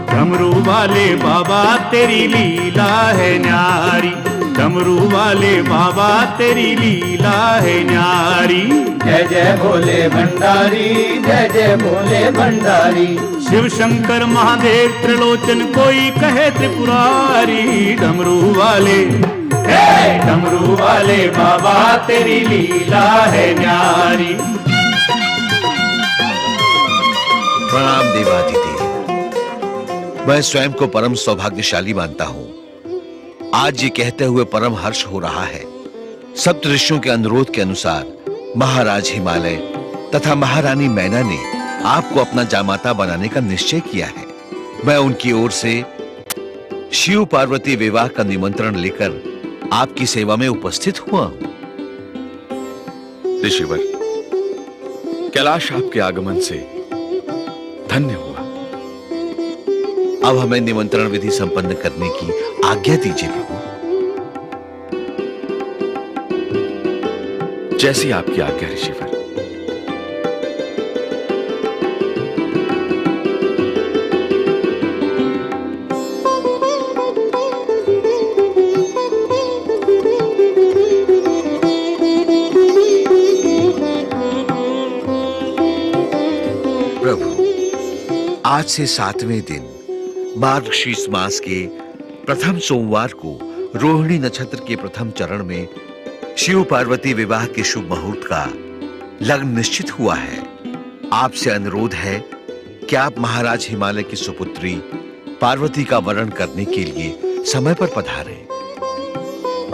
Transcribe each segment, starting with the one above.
डमरू वाले बाबा तेरी लीला है न्यारी, डमरू वाले बाबा तेरी लीला है न्यारी। जय जय भोले भंडारी, जय जय भोले भंडारी। शिव शंकर महादेव त्रिलोचन कोई कहे त्रिपुरारी, डमरू वाले बाबा तेरी लीला है न्यारी। प्रणाम देवाधिदेव, मैं स्वयं को परम सौभाग्यशाली मानता हूँ। आज ये कहते हुए परम हर्ष हो रहा है, सप्त ऋषियों के अनुरोध के अनुसार महाराज हिमालय तथा महारानी मैना ने आपको अपना जामाता बनाने का निश्चय किया है। मैं उनकी ओर से शिव पार्वती विवाह का निमंत्रण लेकर आपकी सेवा में उपस्थित हुआ हूं। ऋषिवर, कैलाश आपके आगमन से धन्य हुआ। अब हमें निमंत्रण विधि संपन्न करने की आज्ञा दीजिए प्रभु। जैसी आपकी आज्ञा ऋषिवर। प्रभु, आज से 7वें दिन मार्गशीर्ष मास के प्रथम सोमवार को रोहिणी नक्षत्र के प्रथम चरण में शिव पार्वती विवाह के शुभ मुहूर्त का लग्न निश्चित हुआ है। आपसे अनुरोध है कि आप महाराज हिमालय की सुपुत्री पार्वती का वरण करने के लिए समय पर पधारें।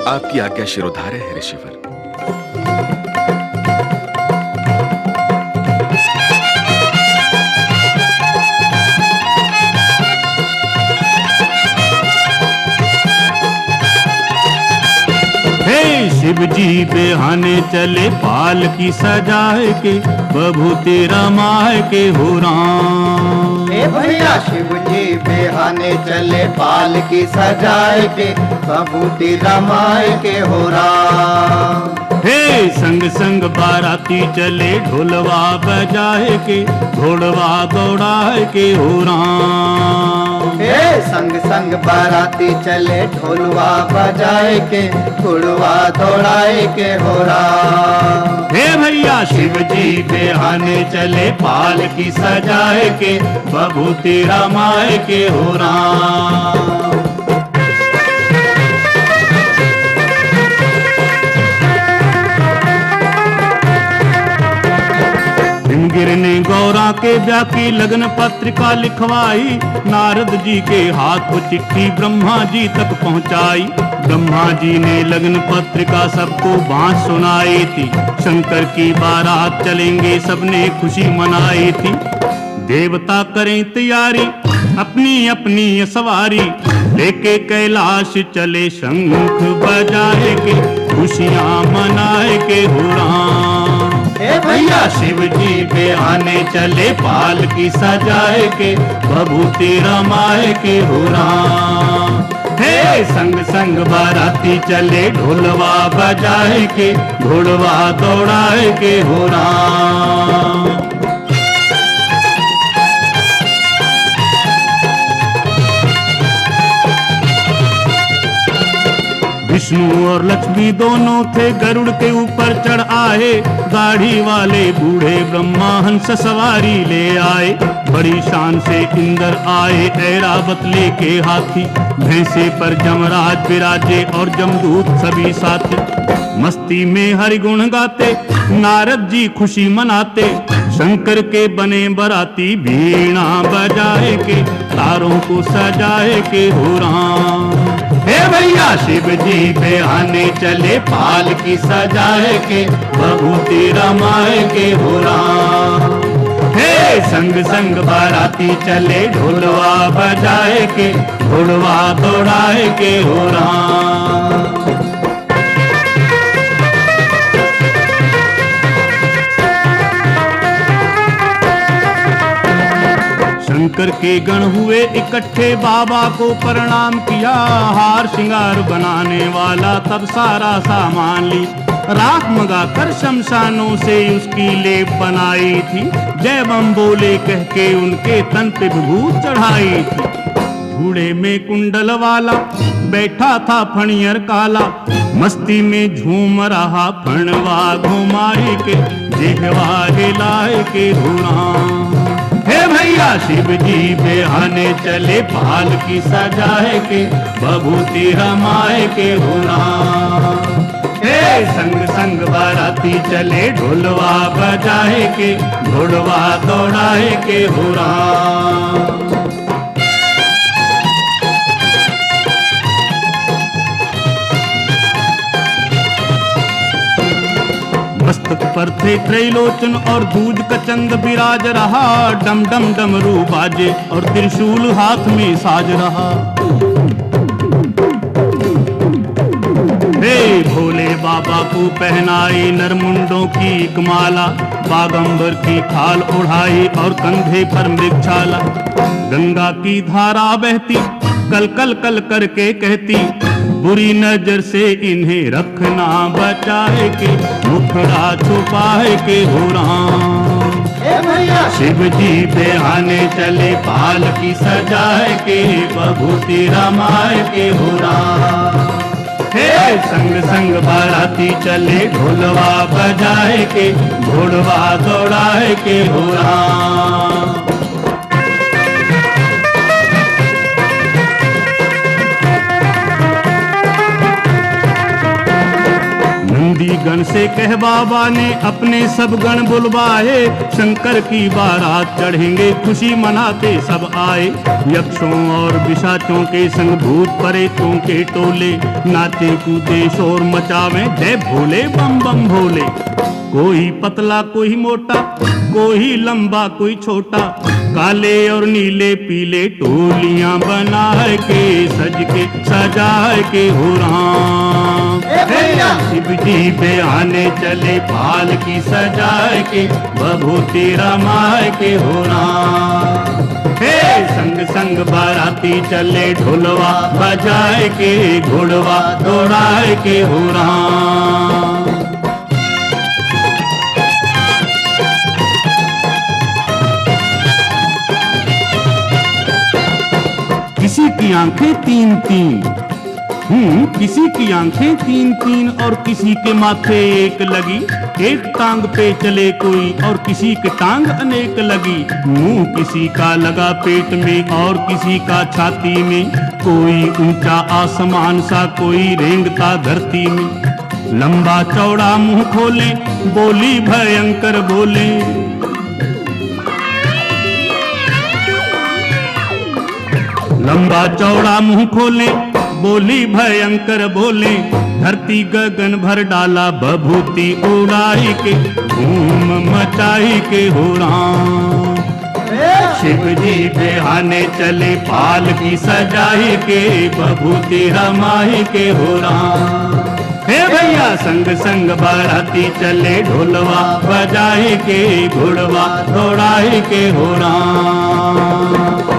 आपकी आज्ञा शिरोधार्य है ऋषिवर। शिव जी बेहाने चले पाल की सजाए के, बभूति रमाए के हो राम। हे भैया शिव जी बेहाने चले पाल की सजाए के, बभूति रमाए के हो राम। हे संग संग बाराती चले ढोलवा बजाए के, घोड़वा दौड़ाए के हो राम। हे संग संग बाराती चले ढोलवा बजाए के, घोड़वा दौड़ाए के हो राम। हे भैया शिव जी बेहाने चले पाल की सजाए के, बभूति रमाए के हो राम। हिमगिर ने गौरा के ब्याह की लगन पत्रिका लिखवाई, नारद जी के हाथ वो चिट्ठी ब्रह्मा जी तक पहुंचाई। ब्रह्मा जी ने लगन पत्रिका सबको बात सुनाई थी, शंकर की बारात चलेंगे सबने खुशी मनाई थी। देवता करें तैयारी अपनी अपनी सवारी, लेके कैलाश चले शंख बजाए के, खुशियां मनाए के हो राम। हे भैया शिव जी बेहाने चले पाल की सजाए के, बभूति रमाए के हो राम। हे संग संग बाराती चले ढोलवा बजाए के, घोड़वा दौड़ाए के हो राम। विष्णु और लक्ष्मी दोनों थे गरुड़ के ऊपर चढ़ आए, दाढ़ी वाले बूढ़े ब्रह्मा हंस सवारी ले आए। बड़ी शान से इंद्र आए ऐरावत लेके हाथी, भैंसे पर जमराज विराजे और जमदूत सभी साथी। मस्ती में हरि गुण गाते नारद जी खुशी मनाते, शंकर के बने बराती वीणा बजाए के, तारों को सजाए के हो राम। हे भैया शिव जी बेहाने चले पाल की सजाए के, बभूति रमाए के हो राम। हे संग संग बाराती चले ढोलवा बजाए के, घोड़वा दौड़ाए के हो राम। शंकर के गण हुए इकट्ठे, बाबा को प्रणाम किया, हार श्रृंगार बनाने वाला तब सारा सामान ली। राख मंगाकर शमशानों से उसकी लेप बनाई थी, जय बम बोले कह के उनके तन पे विभूत चढ़ाई थी। घोड़े में कुंडल वाला बैठा था फणियर काला, मस्ती में झूम रहा फणवा घुमाए के, जिहवा हिलाए के घोड़ा। हे भैया शिव जी बेहाने चले, पालकी सजाए के, बभूति रमाए के घोड़ा। हे संग संग बाराती चले, ढोलवा बजाए के, घोड़वा दौड़ाए के घोड़ा। मस्तक पर थे त्रैलोचन और दूज का चंद विराज रहा, डम डम डमरू बाजे और त्रिशूल हाथ में साज रहा। हे भोले बाबा को पहनाई नरमुंडों की एक माला, बागंबर की खाल ओढ़ाई और कंधे पर मृगछाला। गंगा की धारा बहती कल कल कल करके कहती, बुरी नजर से इन्हें रखना बचाए के, मुखड़ा छुपाए के घोड़ा। शिव जी बेहाने चले, पालकी सजाए के, बभूति रमाए के घोड़ा। हे संग संग बाराती चले, ढोलवा बजाए के, घोड़वा दौड़ाए के घोड़ा। नंदी गण से कह बाबा ने अपने सब गण बुलवाए, शंकर की बारात चढ़ेंगे खुशी मनाते सब आए। यक्षों और पिशाचों के संग भूत प्रेतों के टोले, नाचे कूदे शोर मचावे, जय भोले बम बम भोले। कोई पतला कोई मोटा, कोई लंबा कोई छोटा, काले और नीले पीले टोलियां बनाए के, सज के सजाए के हो राम। शिव जी बेहाने चले, पालकी सजाए के, बभूति रमाए के हो राम। हे संग संग बाराती चले, ढोलवा बजाए के, घोड़वा दौड़ाए के हो राम। किसी की आंखें तीन तीन, किसी की आंखें तीन तीन और किसी के माथे एक लगी। एक टांग पे चले कोई और किसी के टांग अनेक लगी। मुंह किसी का लगा पेट में और किसी का छाती में, कोई ऊंचा आसमान सा कोई रेंगता धरती में। लंबा चौड़ा मुंह खोले, बोली भयंकर बोले, लंबा चौड़ा मुंह खोले, बोली भयंकर बोले। धरती गगन भर डाला, बभूति उड़ाई के, धूम मचाई के हो राम। शिव जी बेहाने चले, पालकी सजाई के, बभूति रमाई के हो राम। हे भैया संग संग बाराती चले, ढोलवा बजाए के, घोड़वा दौड़ाए के हो राम।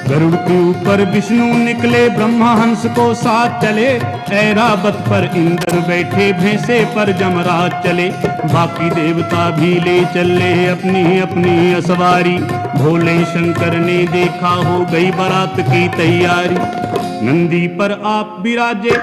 गरुड़ के ऊपर विष्णु निकले, ब्रह्मा हंस को साथ चले। ऐरावत पर इंद्र बैठे, भैंसे पर जमराज चले। बाकी देवता भी ले चले अपनी अपनी असवारी। भोले शंकर ने देखा, हो गई बारात की तैयारी। नंदी पर आप विराजे,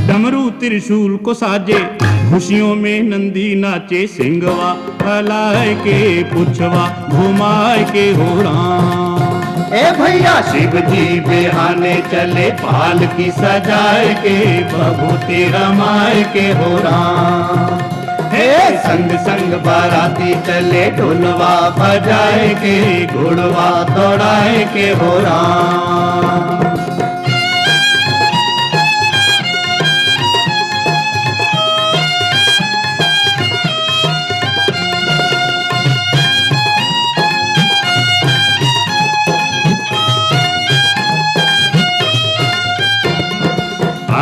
डमरू त्रिशूल को साजे। खुशियों में नंदी नाचे, सिंगवा फैलाए के, पुछवा घुमाए के हो राम। ए भैया शिव जी बेहाने चले, पालकी सजाए के, बभूति रमाए के हो राम। हे संग संग बाराती चले, ढोलवा बजाए के, घोड़वा दौड़ाए के हो राम।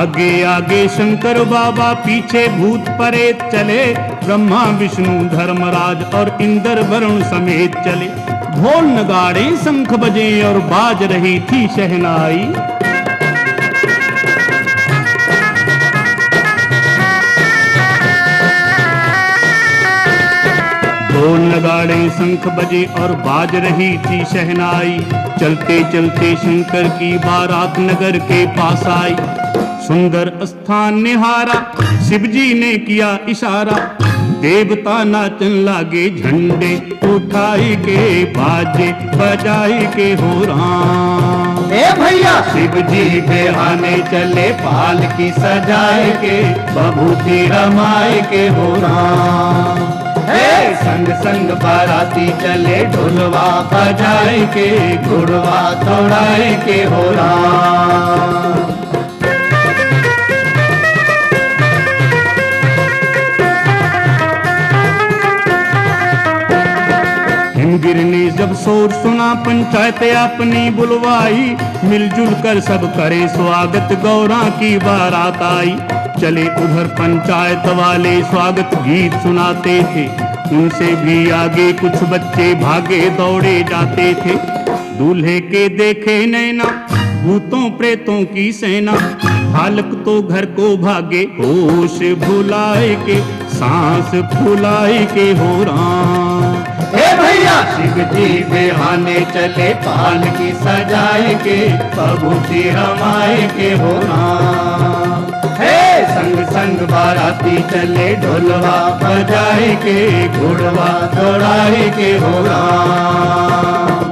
आगे आगे शंकर बाबा, पीछे भूत प्रेत चले, ब्रह्मा विष्णु धर्मराज और इंद्र वरुण समेत चले। ढोल नगाड़े शंख बजे और बाज रही थी शहनाई। ढोल नगाड़े शंख बजे और बाज रही थी शहनाई। चलते चलते शंकर की बारात नगर के पास आई। सुंदर स्थान निहारा, शिवजी ने किया इशारा, देवता नाचन लागे, झंडे उठाई के बाजे बजाई के हो राम। ए भैया शिवजी बेहाने चले, पालकी सजाए के, बभूति रमाए के हो राम। हे संग संग बाराती चले, ढोलवा बजाए के, घुड़वा दौड़ाए के हो राम। हिमगिर ने जब शोर सुना, पंचायत अपनी बुलवाई, मिलजुल कर सब करे स्वागत, गौरा की बारात आई। चले उधर पंचायत वाले स्वागत गीत सुनाते थे, उनसे भी आगे कुछ बच्चे भागे दौड़े जाते थे। दूल्हे के देखे नैना, भूतों प्रेतों की सेना, हालक तो घर को भागे, होश भुलाए के, सांस फुलाए के हो राम। ए भैया शिवजी बेहाने चले, पालकी सजाए के, बभूति रमाए के हो राम। हे संग संग बाराती चले, ढोलवा बजाए के, घुड़वा दौड़ाए के हो राम।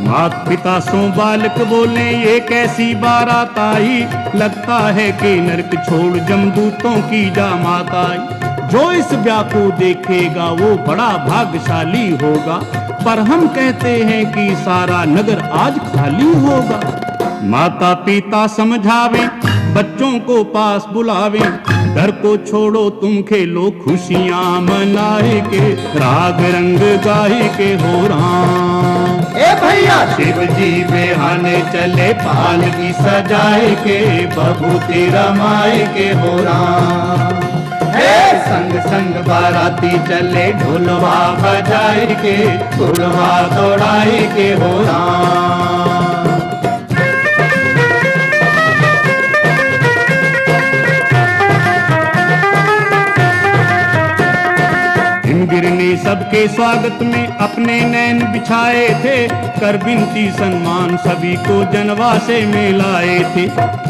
मात पिता सो बालक बोले, ये कैसी बारात आई, लगता है कि नरक छोड़ जमदूतों की जामात आई। जो इस ब्याह को देखेगा वो बड़ा भाग्यशाली होगा, पर हम कहते हैं कि सारा नगर आज खाली होगा। माता पिता समझावे, बच्चों को पास बुलावे, डर को छोड़ो तुम खेलो, खुशियां मनाए के, राग रंग गाए के हो राम। ए भैया शिवजी बेहाने चले, पालकी सजाए के, बभूति रमाए के हो राम। हे संग संग बाराती चले, ढोलवा बजाए के, घुड़वा दौड़ाए के हो राम। हिमगिर ने सबके स्वागत में अपने नैन बिछाए थे, कर बिनती सम्मान सभी को जनवासे में लाए थे।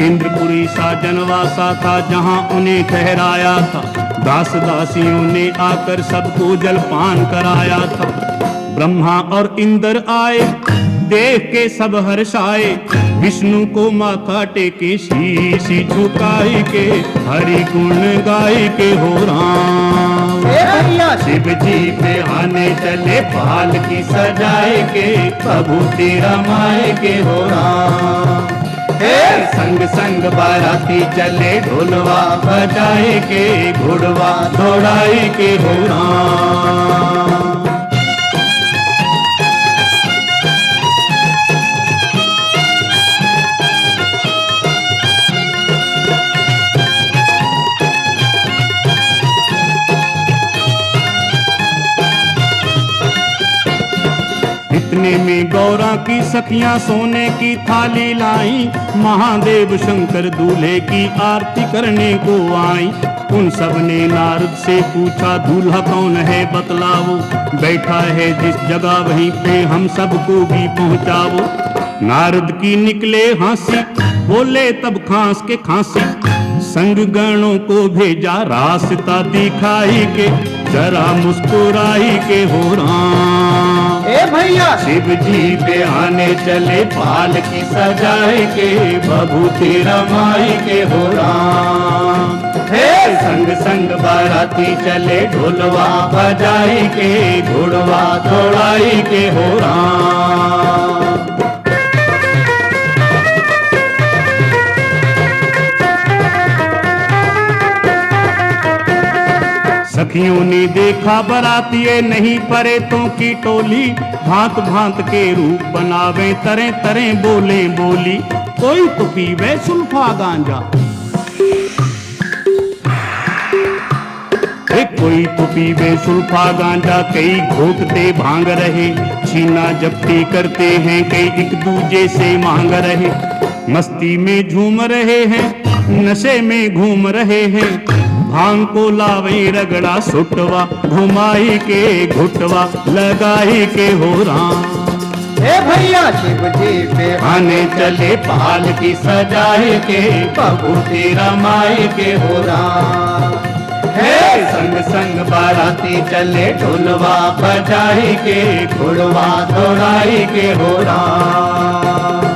इंद्रपुरी सा जनवासा था जहां उन्हें ठहराया था, दास दासियों ने आकर सबको जलपान कराया था। ब्रह्मा और इंद्र आए, देख के सब हर्षाए, विष्णु को माथा टेके, शीश झुकाए के, हरि गुण गाए के हो राम। ए भैया शिवजी बेहाने चले, पालकी सजाए के, बभूति रमाए के हो राम। हे संग संग बाराती चले, ढोलवा बजाए के, घुड़वा दौड़ाए के हो राम। इतने में गौरा की सखियां सोने की थाली लाई, महादेव शंकर दूल्हे की आरती करने को आई। उन सब ने नारद से पूछा, दूल्हा कौन है बतलाओ, बैठा है जिस जगह वहीं पे हम सबको भी पहुंचाओ। नारद की निकले हंसी, बोले तब खांस के खांसी, संग गणों को भेजा रास्ता दिखाई के, जरा मुस्कुराई के हो राम। ए भैया शिवजी बेहाने चले, पालकी सजाए के, बभूति रमाए के हो राम। हे संग संग बाराती चले, ढोलवा बजाए के, घुड़वा दौड़ाए के हो राम। सखियों ने देखा बरातिये नहीं परेतों की टोली, भांत भांत के रूप बनावे तरह तरह बोले बोली। कोई तो पीवे सुल्फा गांजा, कोई तो पीवे सुल्फा गांजा, कई घोटते भांग रहे, छीना जप्ती करते हैं, कई एक दूजे से मांग रहे। मस्ती में झूम रहे हैं, नशे में घूम रहे हैं, भांग को लावे रगड़ा सुटवा, घुमाई के घुटवा लगाई के हो राम। हे भैया शिव जी आने चले पाल की सजाए के, बबूती रमाए के हो राम। हे संग संग बाराती चले ढोलवा बजाए के, घुड़वा दौड़ाई के हो राम।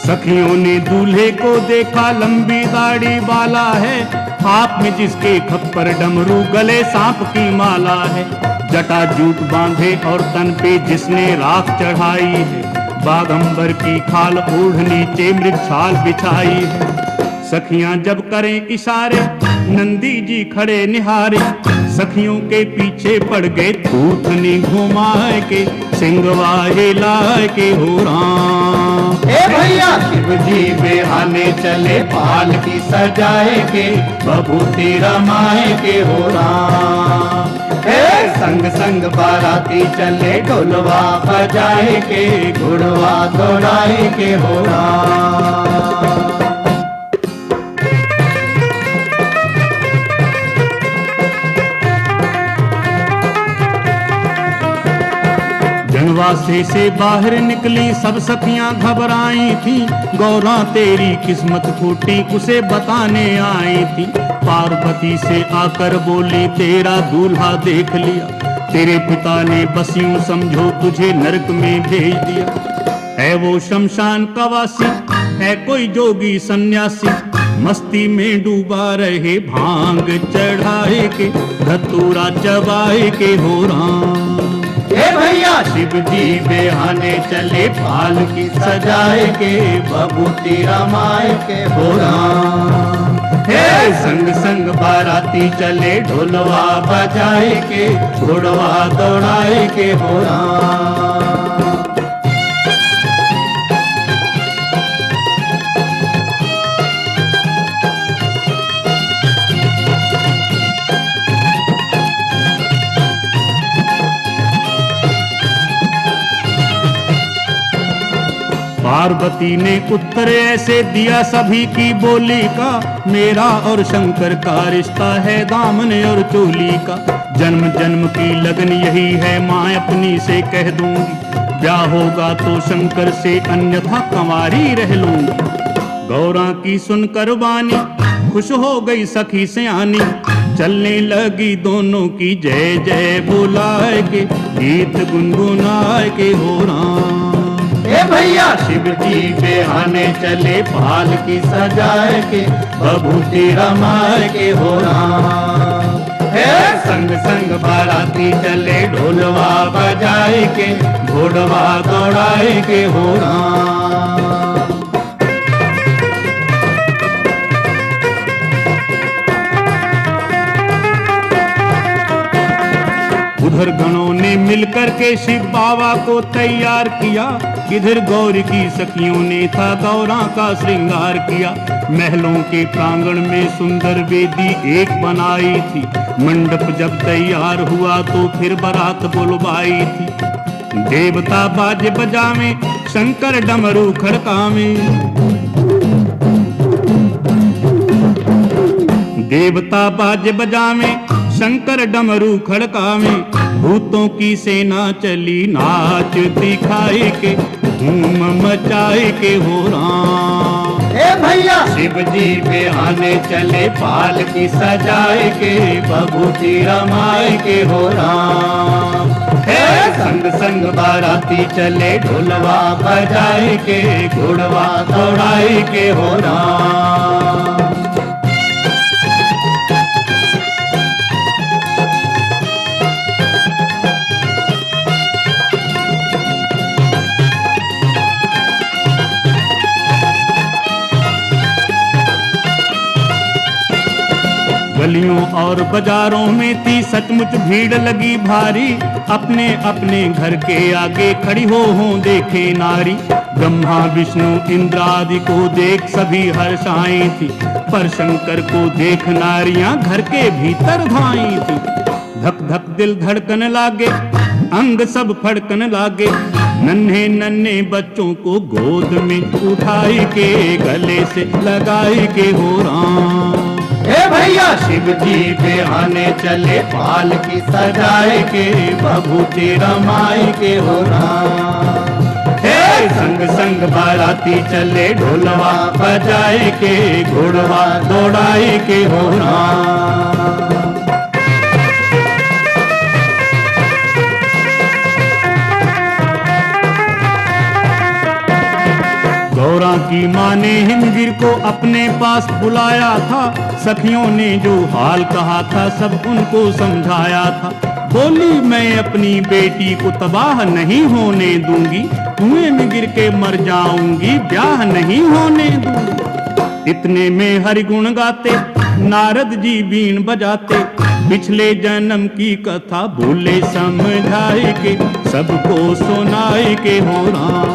सखियों ने दूल्हे को देखा, लंबी दाढ़ी वाला है, हाथ में जिसके खप्पर डमरू, गले सांप की माला है, जटा जूट बांधे और तन पे जिसने राख चढ़ाई है, बागंबर की खाल ओढ़ नीचे मृगछाल बिछाई है। सखियां जब करें इशारे, नंदी जी खड़े निहारे, सखियों के पीछे पड़ गए, थूथनी घुमाए के, सिंगवा हिलाए के हो राम। हे भैया शिव जी बेहाने चले पाल की सजाए के, बबूती रमाए के हो राम। हे संग संग बाराती चले ढोलवा बजाए के, घुड़वा दौड़ाए के हो राम। जनवासे से बाहर निकली सब सखियां घबराई थी, गौरा तेरी किस्मत फूटी उसे बताने आई थी। पार्वती से आकर बोली तेरा दूल्हा देख लिया, तेरे पिता ने बस यूं समझो तुझे नरक में भेज दिया। है वो शमशान का वासी, है कोई जोगी सन्यासी, मस्ती में डूबा रहे, भांग चढ़ाए के, धतूरा चबाए के हो राम। हे भैया शिव जी बेहाने चले पाल की सजाए के, बबूती रमाए के हो राम। हे संग संग बाराती चले ढोलवा बजाए के, घुड़वा दौड़ाए के हो राम। पार्वती ने उत्तर ऐसे दिया सभी की बोली का, मेरा और शंकर का रिश्ता है दामन और चोली का, जन्म जन्म की लगन यही है माँ अपनी से कह दूंगी, ब्याह होगा तो शंकर से अन्यथा कंवारी रह लूंगी। गौरा की सुनकर वाणी खुश हो गई सखी सयानी, चलने लगी दोनों की जय जय बुलाए के, गीत गुनगुनाए के हो राम। हे भैया शिव जी बेहाने चले पाल की सजाए के, बबूती रमाए के हो राम। हे संग संग बाराती चले ढोलवा बजाए के, घोड़वा दौड़ाए के हो राम। उधर गणों ने मिलकर के शिव बाबा को तैयार किया, इधर गौरी की सखियों ने था गौरा का श्रृंगार किया। महलों के प्रांगण में सुंदर वेदी एक बनाई थी, मंडप जब तैयार हुआ तो फिर बारात बुलवाई थी। देवता बाजे बजावे, शंकर डमरू खड़कावे, देवता बाजे बजावे, शंकर डमरू खड़कावे, भूतों की सेना चली नाच दिखाए के, धूम मचाए के हो राम। हे भैया शिव जी बेहाने चले पाल की सजाए के, बबूती रमाए के हो राम। हे संग संग बाराती चले ढोलवा बजाए के, घोड़वा दौड़ाए के हो राम। गलियों और बाजारों में थी सचमुच भीड़ लगी भारी, अपने अपने घर के आगे खड़ी हो देखे नारी। ब्रह्मा विष्णु इंद्र आदि को देख सभी हर्षाई थी, पर शंकर को देख नारियां घर के भीतर धाई थी। धक धक दिल धड़कन लागे, अंग सब फड़कन लागे, नन्हे नन्हे बच्चों को गोद में उठाई के गले से लगाई के हो राम। हे भैया शिव जी बिहाने चले पालकी सजाए के, बभूति रमाई के हो राम। हे संग संग बाराती चले ढोलवा बजाए के, घोड़वा दौड़ाए के हो राम। गौरा की माँ ने हिमगिर को अपने पास बुलाया था, सखियों ने जो हाल कहा था सब उनको समझाया था। बोली मैं अपनी बेटी को तबाह नहीं होने दूंगी, कुएं में गिर के मर जाऊंगी, ब्याह नहीं होने दूंगी। इतने में हरिगुण गाते नारद जी बीन बजाते, पिछले जन्म की कथा बोले समझाए के, सबको सुनाए के हो राम।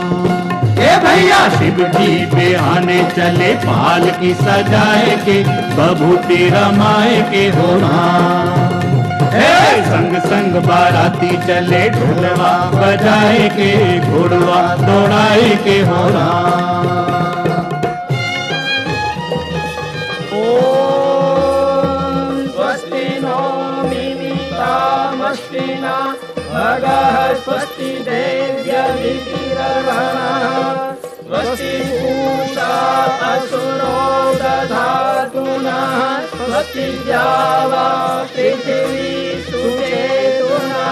हे भैया शिव जी बिहाने चले पालकी सजाए के, बभूति रमाए के हो राम। हे संग संग बाराती चले ढोलवा बजाए के, घोड़वा दौड़ाए के हो राम। ओम स्वस्ति नो मिमितामस्तिना भगः स्वस्ति देव्यवितिर्वणः स्वस्ति पूषा असुरो दधातु नः स्वस्ति द्यावा पृथिवी सुचेतुना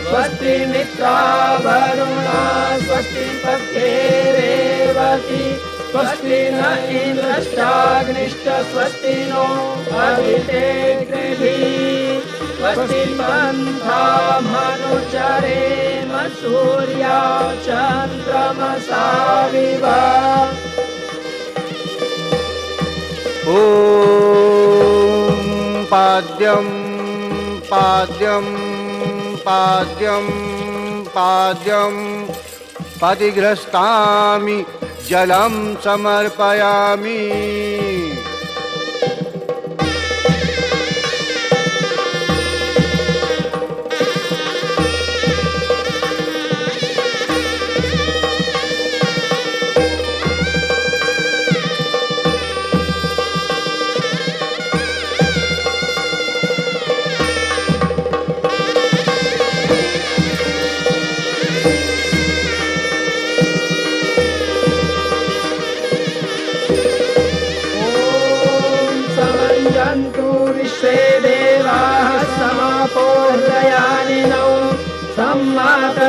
स्वस्ति मित्रा वरुणा स्वस्ति पत्युरेवती स्वस्ति न इंद्रश्चाग्निश्च स्वस्ति नो अदितेऽग्निभिः स्वस्ति पन्था मनुचरेम सूर्या चन्द्रमसा विवा। ॐ पाद्यं पाद्यं पाद्यं पाद्यं पतिग्रस्तामि जलं समर्पयामि।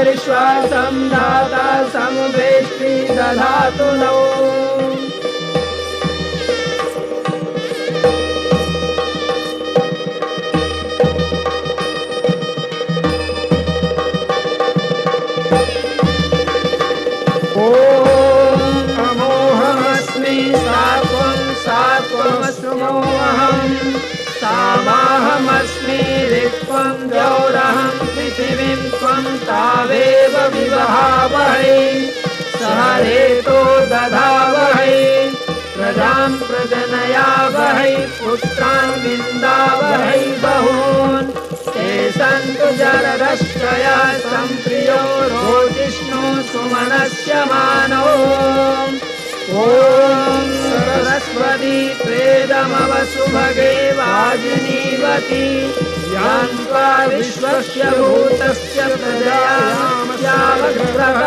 विश्वासं दाता समवेष्टि दधातु नो। अमोहमस्मि सात्वं सात्वमस्म्योऽहम् सामाहमस्मि ऋक्त्वं द्यौरहं पृथिवीं त्वं तावेव विवहावहै सह रेतो दधावहै प्रजां प्रजनयावहै पुत्रान् विन्दावहै बहून् ते सन्तु जरदश्चया सम्प्रियो रोजिष्णो सुमनस्य मानो। ॐ सरस्वती प्रेदमवसुभगे वाजिनीवती यान्त्वा विश्वस्य भूतस्य प्रजयामस्यावग्रह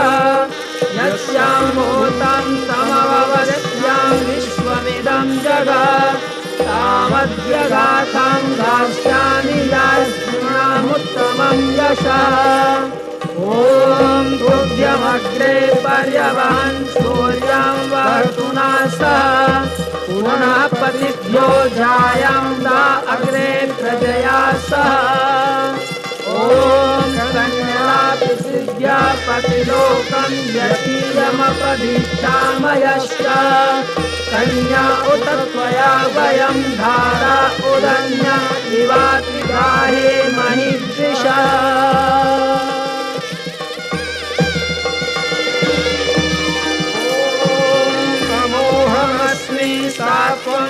यस्यां भूतं तमववदस्यां विश्वमिदं जगत् तामद्य गाथां दास्यामि यास्मामुत्तमं यशः। ॐ तुभ्यमग्रे पर्यवहन् सूर्यं वहतुना सह पुनः पतिभ्यो जायां दा अग्रे प्रजया सह। ॐ कन्यापिसिद्ध्या पतिलोकं यतीयमपदीक्षामयश्च कन्या उत त्वया वयं धारा मोदन्या विवाति गाहे महिषा अमोहमस्मि सात्वमस्मोऽहम्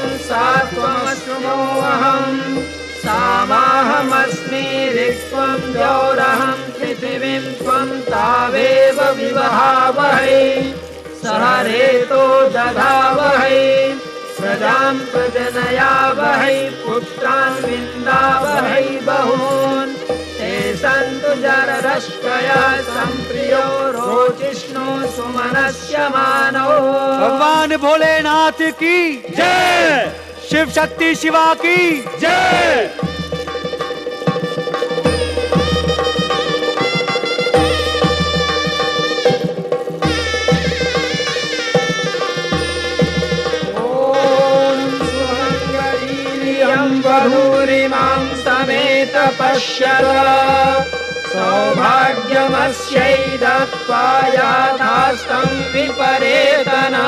सामाहमस्मि ऋक्त्वं द्यौरहं पृथिवीं त्वं तावेव विवहावहै सह रेतो दधावहै प्रजां प्रजनयावहै पुत्रान् विन्दावहै बहून् ते सन्तु जररश्कया सम्प्रियो रोचिष्णो सुमनस्य मानो। भगवान भोलेनाथ की जय, शिव शक्ति शिवा की जय। बभूरिमां समेत पश्यत सौभाग्यमस्यै दत्त्वा याथास्तं विपरेतना।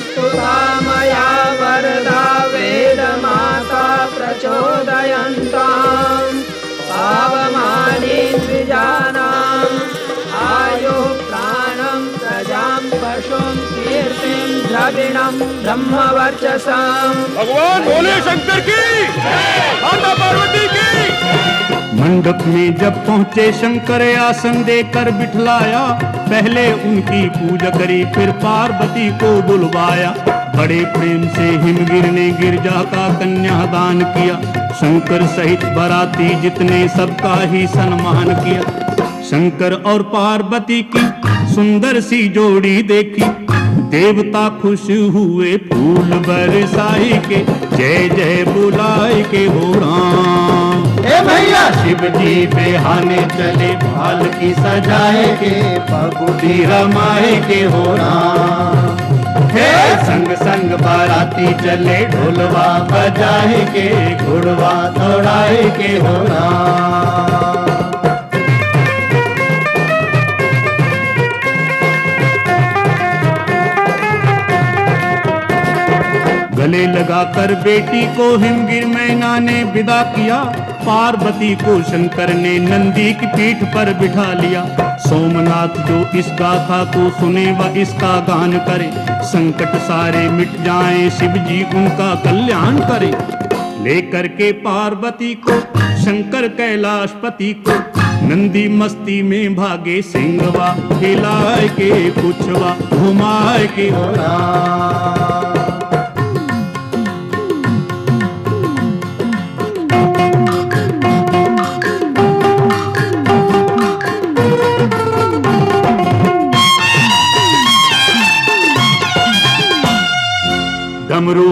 स्तुतामया वरदा वेदमाता प्रचोदयन्ताम् पावमानी द्विजानाम् आयुः प्राणं प्रजां पशुं कीर्तिं द्रविणं ब्रह्मवर्चसाम्। भगवान भोले शंकर की, माता पार्वती की। मंडप में जब पहुँचे शंकर आसन देकर बिठलाया, पहले उनकी पूजा करी फिर पार्वती को बुलवाया। बड़े प्रेम से हिमगिर ने गिरजा का कन्यादान किया, शंकर सहित बाराती जितने सबका ही सम्मान किया। शंकर और पार्वती की सुंदर सी जोड़ी देखी, देवता खुश हुए फूल बरसाई के, जय जय बुलाए के हो राम। हे भैया शिव जी बेहाने चले भाल की सजाए के, बबूती रमाए के हो राम। हे संग संग बाराती चले ढोलवा बजाए के, घुड़वा दौड़ाए के हो राम। गले लगाकर बेटी को हिमगिर मैना ने विदा किया, पार्वती को शंकर ने नंदी की पीठ पर बिठा लिया। सोमनाथ जो इस गाथा को सुने व इसका गान करे, संकट सारे मिट जाएं शिव जी उनका कल्याण करे। लेकर के पार्वती को शंकर कैलाशपति को, नंदी मस्ती में भागे सिंहवा, हिलाए के पुछवा घुमाए के हो राम। डमरू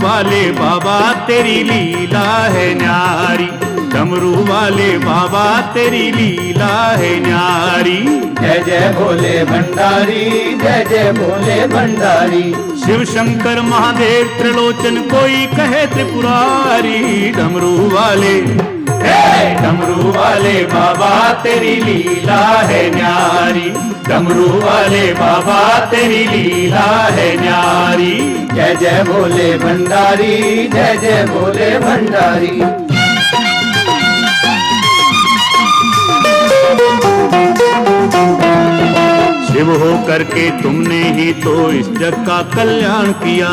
वाले बाबा तेरी लीला है न्यारी, डमरू वाले बाबा तेरी लीला है न्यारी। जय जय भोले भंडारी, जय जय भोले भंडारी। शिव शंकर महादेव त्रिलोचन कोई कहे त्रिपुरारी। डमरू वाले बाबा तेरी लीला है न्यारी, डमरू वाले बाबा तेरी लीला है न्यारी। जय जय भोले भंडारी, जय जय भोले भंडारी। शिव हो करके तुमने ही तो इस जग का कल्याण किया,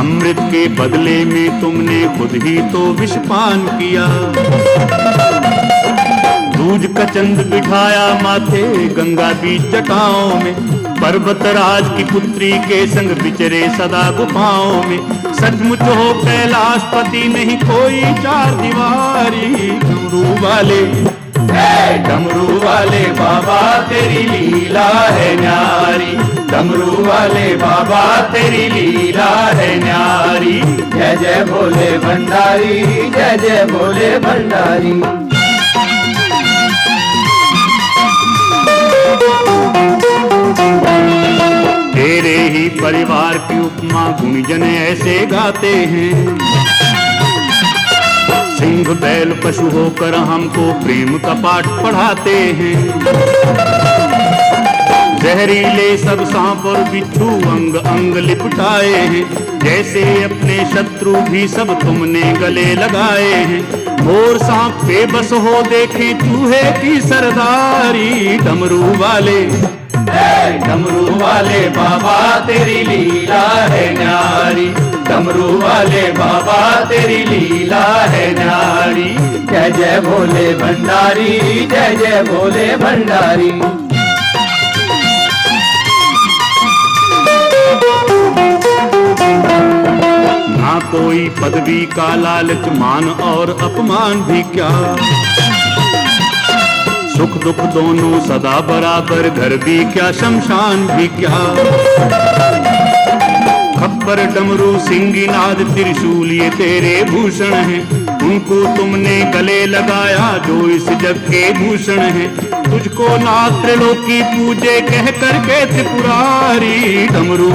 अमृत के बदले में तुमने खुद ही तो विषपान किया। दूज का चंद बिठाया माथे गंगा बीच जटाओं में, पर्वतराज की पुत्री के संग बिचरे सदा गुफाओं में। सचमुच हो कैलाशपति नहीं कोई चार दीवारी। डमरू वाले बाबा तेरी लीला है न्यारी, डमरू वाले बाबा तेरी लीला है न्यारी। जय जय भोले भंडारी, जय जय भोले भंडारी। ढेर मेरे ही परिवार की उपमा गुणजन ऐसे गाते हैं। सिंह बैल पशु होकर हमको प्रेम का पाठ पढ़ाते हैं। जहरीले सब सांप और बिच्छू अंग अंग लिपटाए हैं। जैसे अपने शत्रु भी सब तुमने गले लगाए हैं। मोर सांप बेबस हो देखे चूहे की सरदारी। डमरू वाले बाबा तेरी लीला है न्यारी। डमरू वाले बाबा तेरी लीला है न्यारी। जय जय भोले भंडारी, जय जय भोले भंडारी। ना कोई पदवी का लालच, मान और अपमान भी क्या। सुख दुख दोनों सदा बराबर, घर भी क्या शमशान भी क्या। खप्पर डमरू सिंगीनाद त्रिशूल ये तेरे भूषण हैं। उनको तुमने गले लगाया जो इस जग के भूषण हैं। तुझको नाथ त्रिलोकी पूजे कह करके त्रिपुरारी। डमरू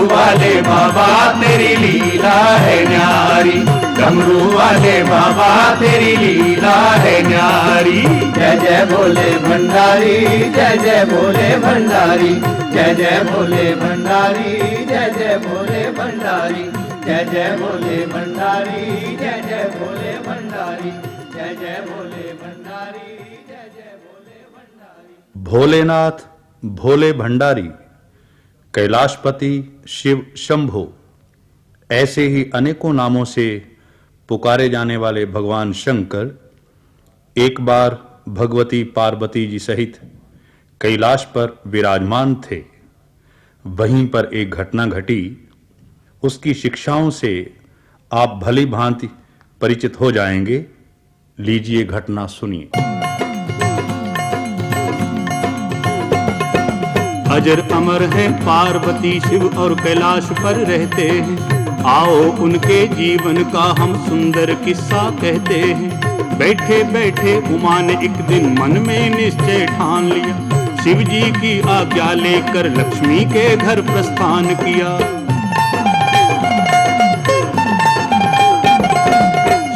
वाले बाबा तेरी लीला है न्यारी। डमरू वाले बाबा तेरी लीला है न्यारी। जय जय भोले भंडारी, जय जय भोले भंडारी। जय जय भोले भंडारी, जय जय भोले भंडारी। जय जय भोले भंडारी, जय जय भोले भंडारी। जय जय भोले भंडारी, जय जय भोले भंडारी। भोलेनाथ, भोले भंडारी, कैलाशपति, शिव शंभो, ऐसे ही अनेकों नामों से पुकारे जाने वाले भगवान शंकर एक बार भगवती पार्वती जी सहित कैलाश पर विराजमान थे। वहीं पर एक घटना घटी। उसकी शिक्षाओं से आप भली भांति परिचित हो जाएंगे। लीजिए घटना सुनिए। अजर अमर है पार्वती शिव और कैलाश पर रहते हैं। आओ उनके जीवन का हम सुंदर किस्सा कहते हैं। बैठे बैठे उमा ने एक दिन मन में निश्चय ठान लिया। शिव जी की आज्ञा लेकर लक्ष्मी के घर प्रस्थान किया।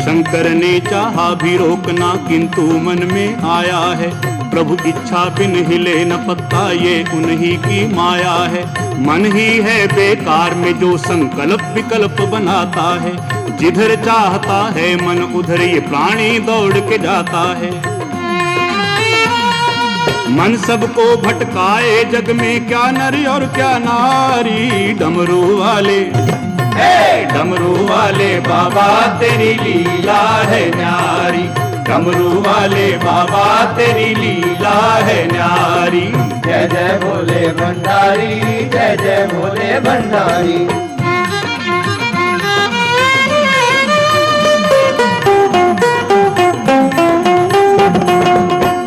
शंकर ने चाहा भी रोकना किंतु मन में आया है। प्रभु इच्छा बिन हिले न पत्ता, ये उन्हीं की माया है। मन ही है बेकार में जो संकल्प विकल्प बनाता है। जिधर चाहता है मन उधर ये प्राणी दौड़ के जाता है। मन सबको भटकाए जग में, क्या नरी और क्या नारी। डमरू वाले बाबा तेरी लीला है न्यारी। डमरू वाले बाबा तेरी लीला है न्यारी। जय जय भोले भंडारी, जय जय भोले भंडारी।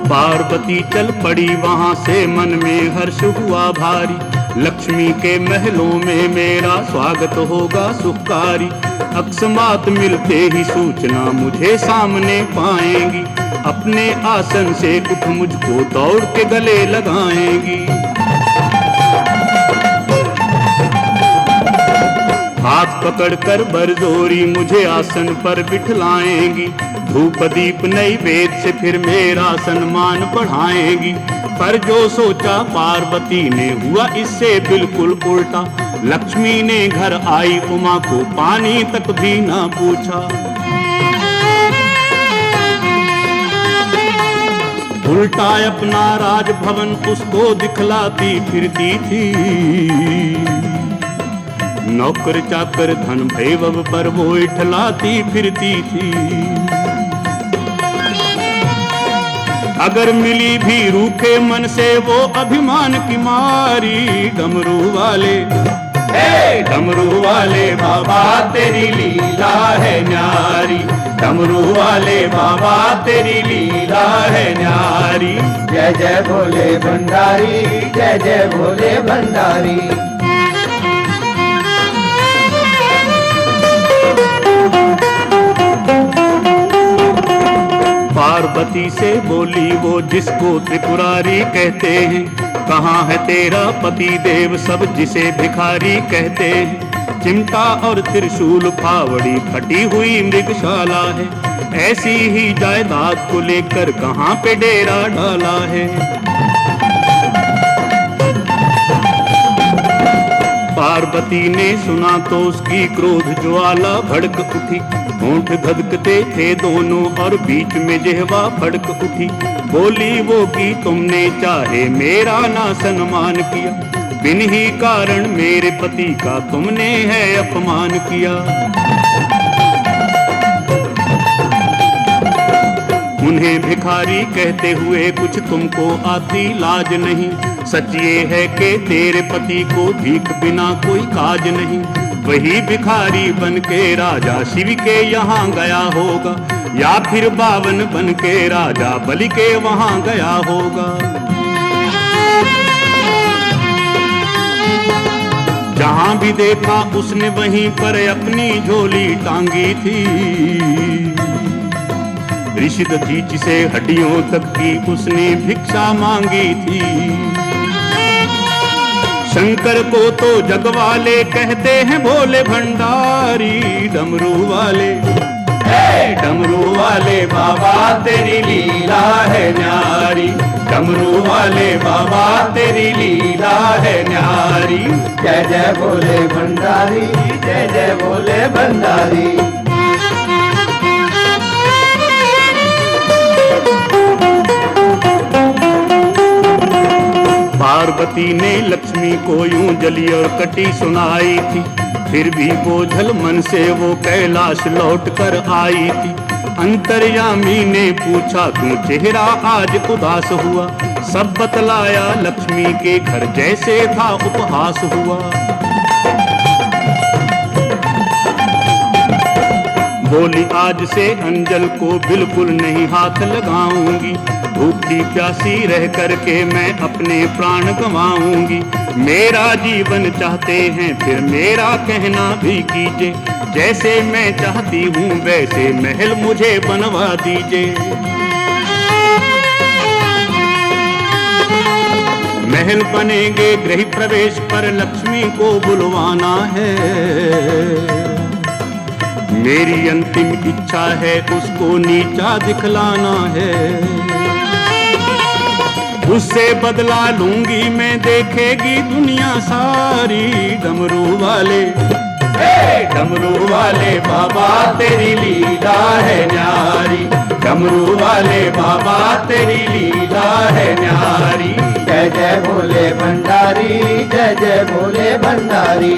पार्वती चल पड़ी वहां से, मन में हर्ष हुआ भारी। लक्ष्मी के महलों में मेरा स्वागत होगा सुखकारी। अकस्मात मिलते ही सूचना मुझे सामने पाएंगी। अपने आसन से उठ मुझको दौड़ के गले लगाएंगी। हाथ पकड़कर बरजोरी मुझे आसन पर बिठलाएंगी। धूप दीप नैवेद्य से फिर मेरा सम्मान बढ़ाएंगी। पर जो सोचा पार्वती ने हुआ इससे बिल्कुल उल्टा। लक्ष्मी ने घर आई उमा को पानी तक भी ना पूछा। उल्टा अपना राजभवन उसको दिखलाती फिरती थी। नौकर चाकर धन वैभव पर वो इठलाती फिरती थी। अगर मिली भी रूखे मन से वो अभिमान की मारी। डमरू वाले बाबा तेरी लीला है न्यारी। डमरू वाले बाबा तेरी लीला है न्यारी। जय जय भोले भंडारी, जय जय भोले भंडारी। पार्वती से बोली वो जिसको त्रिपुरारी कहते हैं। कहाँ है तेरा पति देव सब जिसे भिखारी कहते हैं। चिमटा और त्रिशूल फावड़ी फटी हुई मृगशाला है, ऐसी ही जायदाद को लेकर कहाँ पे डेरा डाला है। पार्वती ने सुना तो उसकी क्रोध ज्वाला भड़क उठी। होंठ धधकते थे दोनों और बीच में जिह्वा फड़क उठी। बोली वो कि तुमने चाहे मेरा ना सम्मान किया, बिन ही कारण मेरे पति का तुमने है अपमान किया। उन्हें भिखारी कहते हुए कुछ तुमको आती लाज नहीं। सच ये है कि तेरे पति को भीख बिना कोई काज नहीं। वही भिखारी बन के राजा शिव के यहाँ गया होगा, या फिर बावन बन के राजा बलि के वहाँ गया होगा। जहाँ भी देखा उसने वहीं पर अपनी झोली टांगी थी। ऋषि दधीचि से हड्डियों तक की उसने भिक्षा मांगी थी। शंकर को तो जग वाले कहते हैं भोले भंडारी। डमरू वाले डमरू वाले बाबा तेरी लीला है न्यारी। डमरू वाले बाबा तेरी लीला है न्यारी। जय जय भोले भंडारी, जय जय भोले भंडारी। पार्वती ने लक्ष्मी को यूं जली और कटी सुनाई थी, फिर भी बोझल मन से वो कैलाश लौट कर आई थी। अंतर्यामी ने पूछा क्यों चेहरा आज उदास हुआ, सब बतलाया लक्ष्मी के घर जैसे था उपहास हुआ। बोली आज से अंजल को बिल्कुल नहीं हाथ लगाऊंगी, भूखी प्यासी रह करके मैं अपने प्राण गंवाऊंगी। मेरा जीवन चाहते हैं फिर मेरा कहना भी कीजिए, जैसे मैं चाहती हूँ वैसे महल मुझे बनवा दीजिए। महल बनेंगे गृह प्रवेश पर लक्ष्मी को बुलवाना है। मेरी अंतिम इच्छा है उसको नीचा दिखलाना है। उससे बदला लूंगी मैं देखेगी दुनिया सारी। डमरू वाले बाबा तेरी लीला है न्यारी। डमरू वाले बाबा तेरी लीला है न्यारी। जय जय भोले भंडारी, जय जय भोले भंडारी।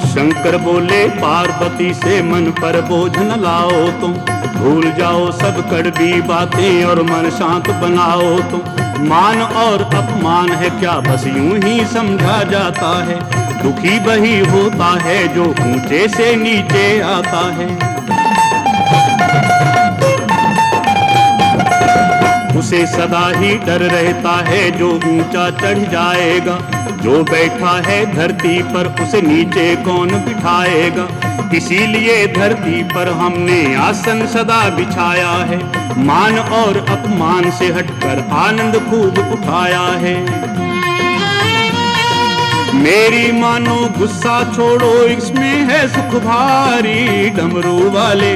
शंकर बोले पार्वती से मन पर बोझ न लाओ तुम, भूल जाओ सब कड़वी बातें और मन शांत बनाओ तुम। मान और अपमान है क्या बस यूं ही समझा जाता है, दुखी वही होता है जो ऊंचे से नीचे आता है। उसे सदा ही डर रहता है जो ऊंचा चढ़ जाएगा, जो बैठा है धरती पर उसे नीचे कौन बिठाएगा। इसीलिए धरती पर हमने आसन सदा बिछाया है, मान और अपमान से हटकर आनंद खूब उठाया है। मेरी मानो गुस्सा छोड़ो इसमें है सुख भारी। डमरू वाले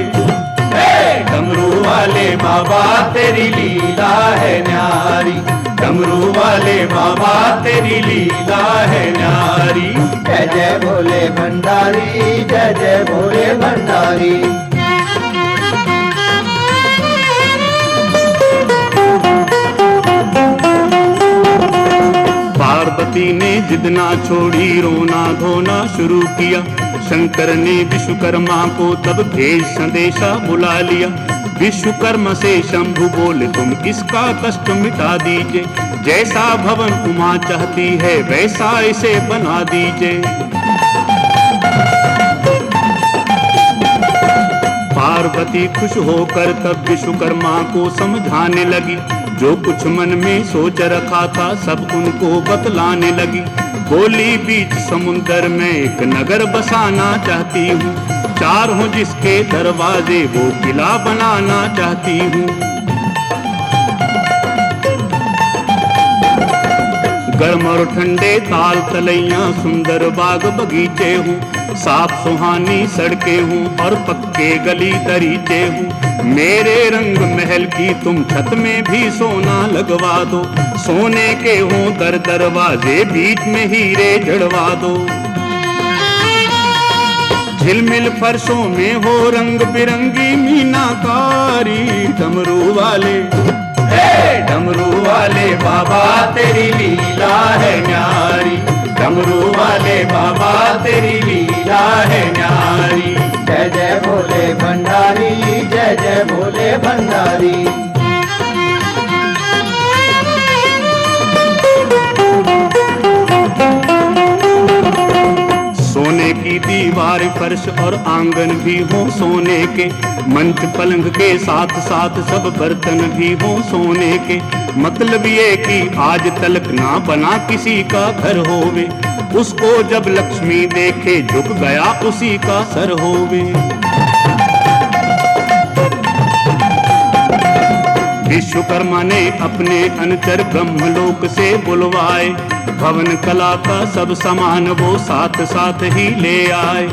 बाबा तेरी लीला है न्यारी। डमरू वाले बाबा तेरी लीला है न्यारी। जय जय भोले भंडारी, जय जय भोले भंडारी। पार्वती ने जिद ना छोड़ी, रोना धोना शुरू किया। शंकर ने विश्वकर्मा को तब भेज संदेशा बुला लिया। विश्वकर्मा से शंभु बोले तुम इसका कष्ट मिटा दीजिए, जैसा भवन उमा चाहती है वैसा इसे बना दीजिए। पार्वती खुश होकर तब विश्वकर्मा को समझाने लगी, जो कुछ मन में सोच रखा था सब उनको बतलाने लगी। बोली बीच समुंदर में एक नगर बसाना चाहती हूँ, चार हों जिसके दरवाजे वो किला बनाना चाहती हूँ। गर्म और ठंडे ताल तलैया सुंदर बाग बगीचे हूँ, साफ सुहानी सड़कें हूँ और पक्के गली दरीचे हूँ। मेरे रंग महल की तुम छत में भी सोना लगवा दो, सोने के हों दर दरवाजे बीच में हीरे जड़वा दो। झिलमिल फर्शों में हो रंग बिरंगी मीनाकारी, डमरू वाले डमरू वाले बाबा तेरी लीला है न्यारी, डमरू वाले बाबा तेरी लीला है न्यारी। जय जय भोले भंडारी, जय जय भोले भंडारी। सोने की दीवार फर्श और आंगन भी हो सोने के, मंच पलंग के साथ साथ सब बर्तन भी हो सोने के। मतलब ये कि आज तलक ना बना किसी का घर होवे, उसको जब लक्ष्मी देखे झुक गया उसी का सर होवे। विश्वकर्मा ने अपने अनुचर ब्रह्मलोक से बुलवाए, भवन कला का सब सामान वो साथ साथ ही ले आए।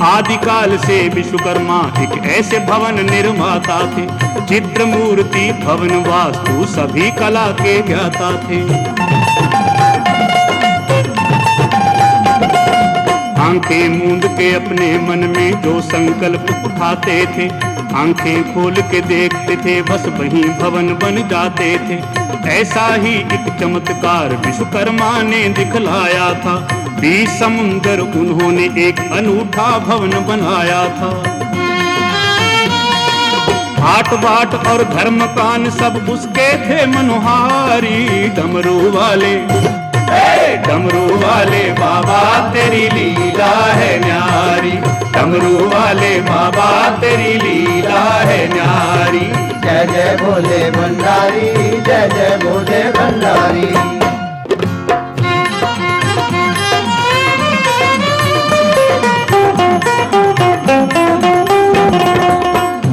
आदिकाल से विश्वकर्मा एक ऐसे भवन निर्माता थे, चित्र मूर्ति भवन वास्तु सभी कला के ज्ञाता थे। आंखें मूंद के अपने मन में जो संकल्प उठाते थे, आंखें खोल के देखते थे बस वहीं भवन बन जाते थे। ऐसा ही एक चमत्कार विश्वकर्मा ने दिखलाया था, 20 समुंदर उन्होंने एक अनूठा भवन बनाया था। हाट बाट और घर मकान सब उसके थे मनोहारी, डमरू वाले डमरू वाले बाबा तेरी लीला है न्यारी, डमरू वाले बाबा तेरी लीला है न्यारी। जय जय भोले भंडारी, जय जय भोले भंडारी।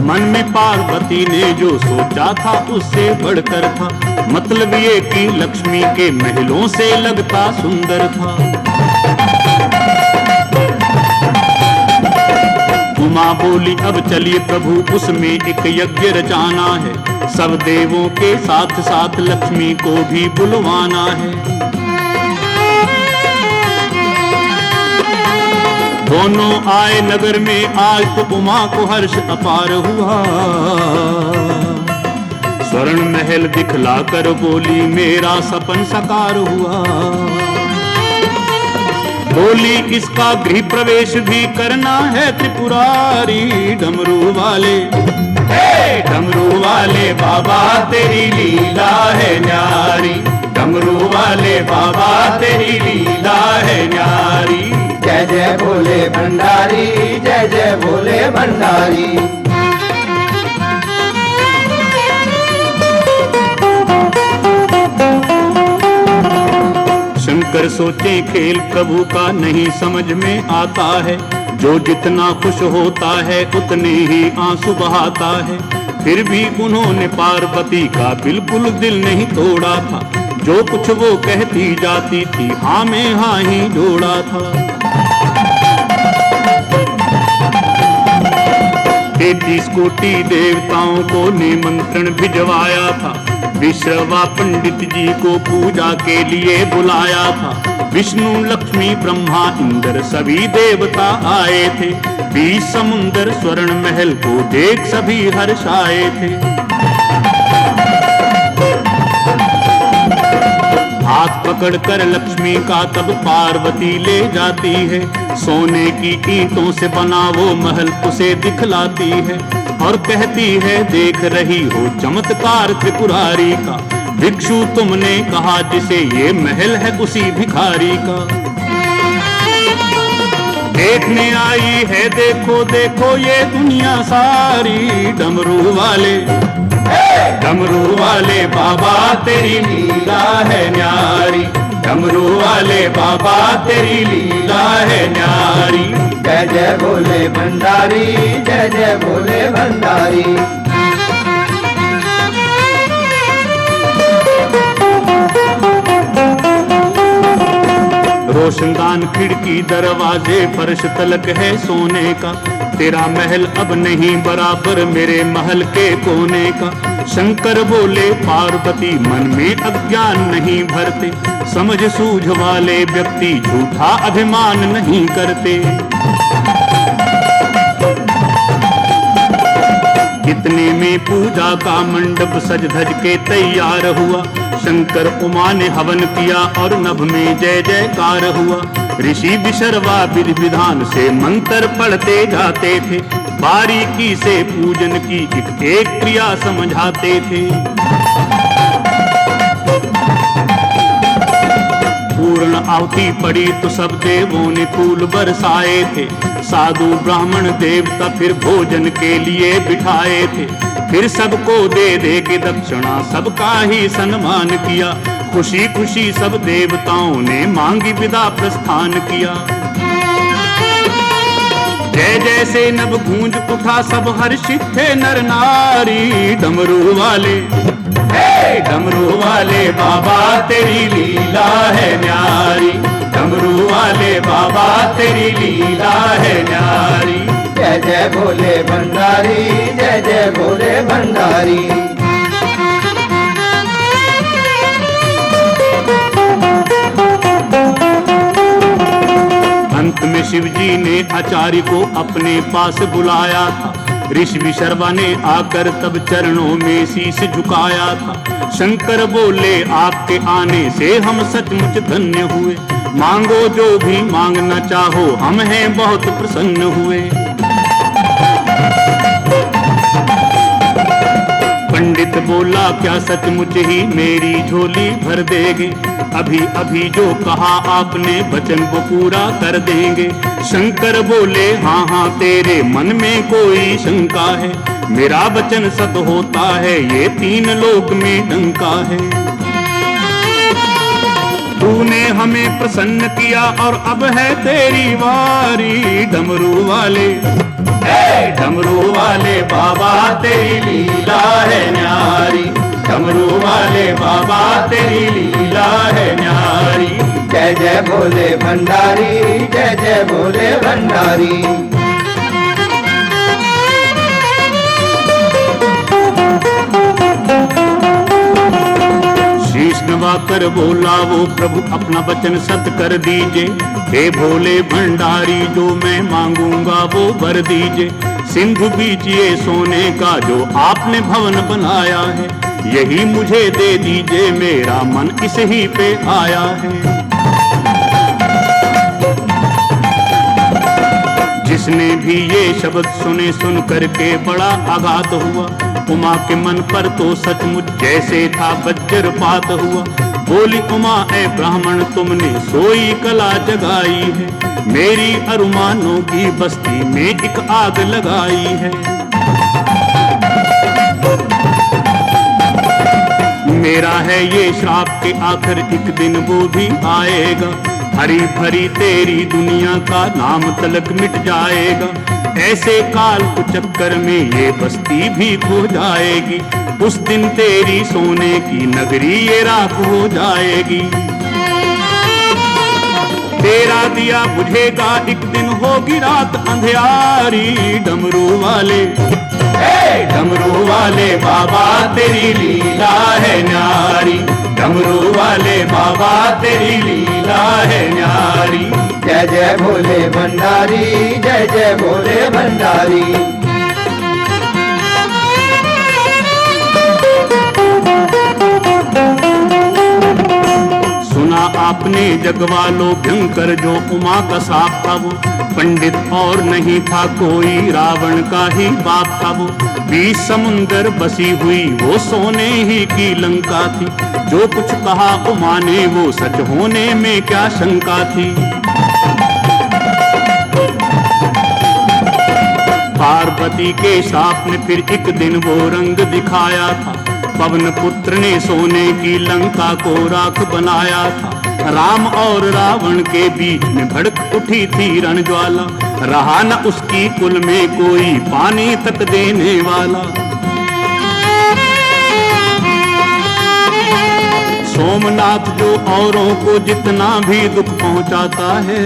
मन में पार्वती ने जो सोचा था उससे बढ़कर था, मतलब ये कि लक्ष्मी के महलों से लगता सुंदर था। उमा बोली अब चलिए प्रभु उसमें एक यज्ञ रचाना है, सब देवों के साथ साथ लक्ष्मी को भी बुलवाना है। दोनों आए नगर में, आज तो उमा को हर्ष अपार हुआ। स्वर्ण महल दिखला कर बोली मेरा सपन साकार हुआ। बोली इसका गृह प्रवेश भी करना है त्रिपुरारी, डमरू वाले डमरू वाले बाबा तेरी लीला है न्यारी, डमरू वाले बाबा तेरी लीला है न्यारी। जय जय भोले भंडारी, जय जय भोले भंडारी। शंकर सोचे खेल प्रभु का नहीं समझ में आता है, जो जितना खुश होता है उतने ही आंसू बहाता है। फिर भी उन्होंने पार्वती का बिल्कुल दिल नहीं तोड़ा था, जो कुछ वो कहती जाती थी हाँ में हाँ ही जोड़ा था। 33 कोटि देवताओं को निमंत्रण भिजवाया था, विश्रवा पंडित जी को पूजा के लिए बुलाया था। विष्णु लक्ष्मी ब्रह्मा इंद्र सभी देवता आए थे, 20 समुंदर स्वर्ण महल को देख सभी हर्षाए थे। हाथ पकड़कर लक्ष्मी का तब पार्वती ले जाती है, सोने की ईंटों से बना वो महल उसे दिखलाती है और कहती है देख रही हो चमत्कार त्रिपुरारी का, भिक्षु तुमने कहा जिसे ये महल है उसी भिखारी का। देखने आई है देखो देखो ये दुनिया सारी, डमरू वाले डमरू वाले बाबा तेरी लीला है न्यारी, डमरू वाले बाबा तेरी लीला है न्यारी। जय जय भोले भंडारी, जय जय भोले भंडारी। रोशनदान खिड़की दरवाजे फर्श तलक है सोने का, तेरा महल अब नहीं बराबर मेरे महल के कोने का। शंकर बोले पार्वती मन में अज्ञान नहीं भरते, समझ सूझ वाले व्यक्ति झूठा अभिमान नहीं करते। इतने में पूजा का मंडप सज धज के तैयार हुआ, शंकर उमा ने हवन किया और नभ में जय जयकार हुआ। ऋषि विशर्वा विधि विधान से मंत्र पढ़ते जाते थे, बारीकी से पूजन की एक एक क्रिया समझाते थे। पूर्ण आहुति पड़ी तो सब देवों ने फूल बरसाए थे, साधु ब्राह्मण देवता फिर भोजन के लिए बिठाए थे। फिर सबको दे दे के दक्षिणा सबका ही सम्मान किया, खुशी खुशी सब देवताओं ने मांगी विदा प्रस्थान किया। जय जैसे नभ गूंज उठा सब हर्षित थे नर नारी, डमरू वाले डमरू वाले बाबा तेरी लीला है न्यारी, डमरू वाले बाबा तेरी लीला है न्यारी। जय जय भोले भंडारी, जय जय भोले भंडारी। अंत में शिव जी ने आचार्य को अपने पास बुलाया था, ऋषि विशर्वा ने आकर तब चरणों में शीश झुकाया था। शंकर बोले आपके आने से हम सचमुच धन्य हुए, मांगो जो भी मांगना चाहो हम हैं बहुत प्रसन्न हुए। पंडित बोला क्या सचमुच ही मेरी झोली भर देंगे, अभी अभी जो कहा आपने वचन वो पूरा कर देंगे। शंकर बोले हाँ हाँ तेरे मन में कोई शंका है, मेरा वचन सत होता है ये तीन लोक में डंका है। तूने हमें प्रसन्न किया और अब है तेरी वारी, डमरू वाले डमरू वाले बाबा तेरी लीला है न्यारी, डमरू वाले बाबा तेरी लीला है न्यारी। जय जय भोले भंडारी, जय जय भोले भंडारी। शीश नवाकर बोला वो प्रभु अपना वचन सत कर दीजिए, हे भोले भंडारी जो मैं मांगूंगा वो वर दीजिए। सिंधु बीजिए सोने का जो आपने भवन बनाया है, यही मुझे दे दीजिए मेरा मन इस ही पे आया है। जिसने भी ये शब्द सुने सुन करके बड़ा आघात हुआ, उमा के मन पर तो सचमुच जैसे था वज्रपात हुआ। बोली उमा ऐ ब्राह्मण तुमने सोई कला जगाई है, मेरी अरुमानों की बस्ती में एक आग लगाई है। मेरा है ये श्राप के आखिर एक दिन वो भी आएगा, हरी भरी तेरी दुनिया का नाम तलक मिट जाएगा। ऐसे काल को चक्कर में ये बस्ती भी खो जाएगी, उस दिन तेरी सोने की नगरी ये राख हो जाएगी। तेरा दिया बुझेगा एक दिन होगी रात अंधियारी, डमरू वाले डमरू वाले बाबा तेरी लीला है न्यारी, डमरू वाले बाबा तेरी लीला है न्यारी। जय जय भोले भंडारी, जय जय भोले भंडारी। सुना आपने जगवालो भयंकर जो उमा का साप था वो, पंडित और नहीं था कोई रावण का ही बाप था वो। 20 समुंदर बसी हुई वो सोने ही की लंका थी, जो कुछ कहा उमा ने वो सच होने में क्या शंका थी। पार्वती के साप ने फिर एक दिन वो रंग दिखाया था, पवन पुत्र ने सोने की लंका को राख बनाया था। राम और रावण के बीच में भड़क उठी थी रणज्वाला, रहा न उसकी कुल में कोई पानी तक देने वाला। सोमनाथ जो औरों को जितना भी दुख पहुंचाता है,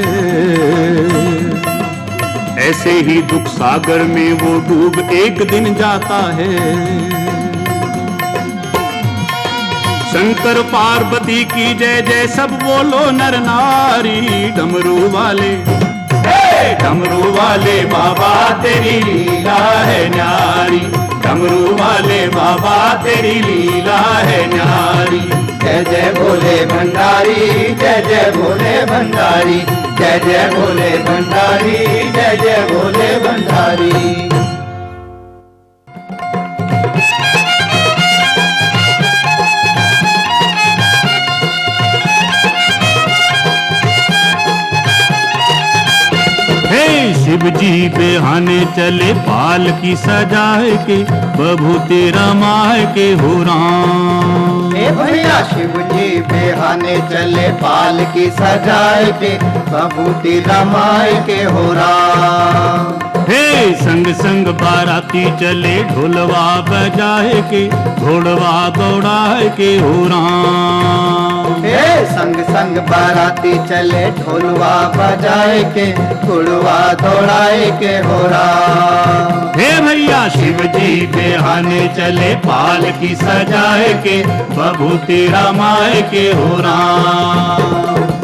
ऐसे ही दुख सागर में वो डूब एक दिन जाता है। शंकर पार्वती की जय जय सब बोलो नर नारी। डमरू वाले डमरू वाले बाबा तेरी लीला है न्यारी। डमरू वाले बाबा तेरी लीला है न्यारी। जय जय भोले भंडारी, जय जय भोले भंडारी, जय जय भोले भंडारी, जय जय भोले भंडारी। शिव जी बेहाने चले पाल की सजाए के, बभूति रमाए के हो राम। हे भैया शिव जी बेहाने चले पाल की सजाए के, बभूति रमाए के हो राम। हे संग संग बाराती चले ढोलवा बजाए के, घोड़वा दौड़ाए के हो राम। हे संग संग बाराती चले ढोलवा बजाए के, घोड़वा दौड़ाए के हो राम। हे भैया शिव जी बेहाने चले पाल की सजाए के, बभूति रमाए के हो राम।